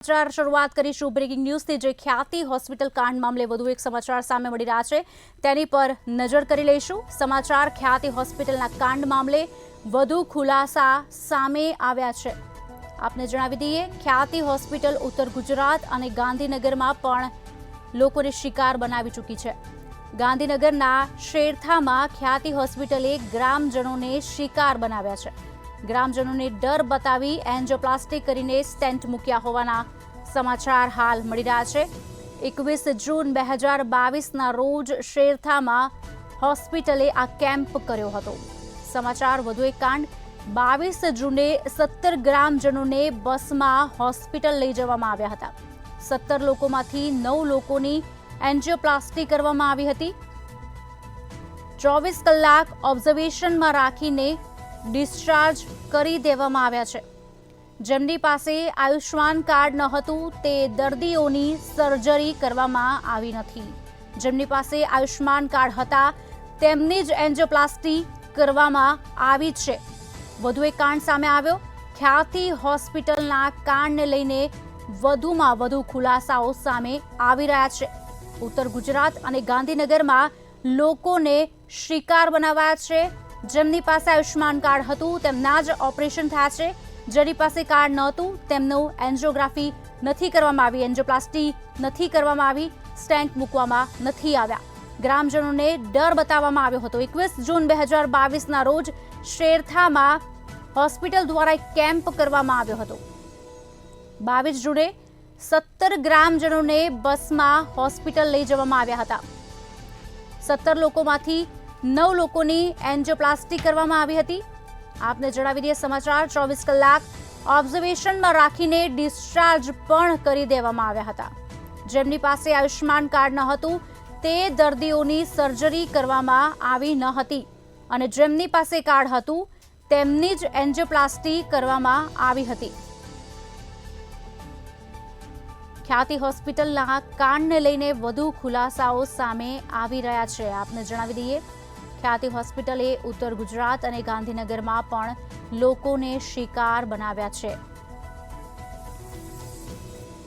શરૂઆત કરીશું બ્રેકિંગ ન્યૂઝથી જે ખ્યાતિ હોસ્પિટલ કાંડ મામલે વધુ એક સમાચાર સામે મળી રહ્યા છે તેની પર નજર કરી લઈશું। સમાચાર ખ્યાતિ હોસ્પિટલના કાંડ મામલે વધુ ખુલાસા સામે આવ્યા છે। આપને જણાવી દઈએ ખ્યાતિ હોસ્પિટલ ઉત્તર ગુજરાત અને ગાંધીનગરમાં પણ લોકોને શિકાર બનાવી ચૂકી છે। ગાંધીનગરના શેરથામાં ખ્યાતિ હોસ્પિટલે ગ્રામજનોને શિકાર બનાવ્યા છે। ગ્રામજનોને ડર બતાવી એન્જિયોપ્લાસ્ટી કરીને સ્ટેન્ટ મૂક્યા હોવાના સમાચાર હાલ મળી રહ્યા છે। 21 જૂન 2022ના રોજ શેરથામાં હોસ્પિટલે આ કેમ્પ કર્યો હતો। સમાચાર વધુ એક કાંડ 22 જૂને 17 ગ્રામજનોને બસમાં હોસ્પિટલ લઈ જવામાં આવ્યા હતા। 17 લોકોમાંથી 9 લોકોની એન્જિયોપ્લાસ્ટી કરવામાં આવી હતી। 24 કલાક ઓબ્ઝર્વેશનમાં રાખીને ડિસ્ચાર્જ કરી દેવામાં આવ્યા છે। જેમની પાસે આયુષ્માન કાર્ડ ન હતું તે દર્દીઓની સર્જરી કરવામાં આવી નથી। જેમની પાસે આયુષ્માન કાર્ડ હતા તેમની જ એન્જિયોપ્લાસ્ટી કરવામાં આવી છે। વધુ એક કાંડ સામે આવ્યો। ખ્યાતિ હોસ્પિટલના કાંડને લઈને વધુમાં વધુ ખુલાસાઓ સામે આવી રહ્યા છે। ઉત્તર ગુજરાત અને ગાંધીનગરમાં લોકોને શિકાર બનાવાયા છે। જેમની પાસે આયુષ્માન કાર્ડ હતું તેમના જ ઓપરેશન થયા છે। જેની પાસે કાર્ડ નહોતું તેમનું એન્જિયોગ્રાફી નથી કરવામાં આવી, એન્જિયોપ્લાસ્ટી નથી કરવામાં આવી, સ્ટેન્ટ મૂકવામાં નથી આવ્યા। ગ્રામજનોને ડર બતાવવામાં આવ્યો હતો। 21 જૂન 2022ના રોજ શેરથામાં હોસ્પિટલ દ્વારા એક કેમ્પ કરવામાં આવ્યો હતો। 22 જૂને 17 ગ્રામજનોને બસમાં હોસ્પિટલ લઈ જવામાં આવ્યા હતા। 17 લોકોમાંથી 9 લોકોની એન્જિયોપ્લાસ્ટી કરવામાં આવી હતી। આપને જણાવી દઈએ સમાચાર 24 કલાક ઓબ્ઝર્વેશનમાં રાખીને ડિસ્ચાર્જ પણ કરી દેવામાં આવ્યા હતા। જેમની પાસે આયુષ્માન કાર્ડ ન હતું તે દર્દીઓની સર્જરી કરવામાં આવી ન હતી અને જેમની પાસે કાર્ડ હતું તેમની જ એન્જિયોપ્લાસ્ટી કરવામાં આવી હતી। ખ્યાતિ હોસ્પિટલના કાંડને લઈને વધુ ખુલાસાઓ સામે આવી રહ્યા છે। આપને જણાવી દઈએ ખ્યાતિ હોસ્પિટલે ઉત્તર ગુજરાત અને ગાંધીનગરમાં પણ લોકોને શિકાર બનાવ્યા છે।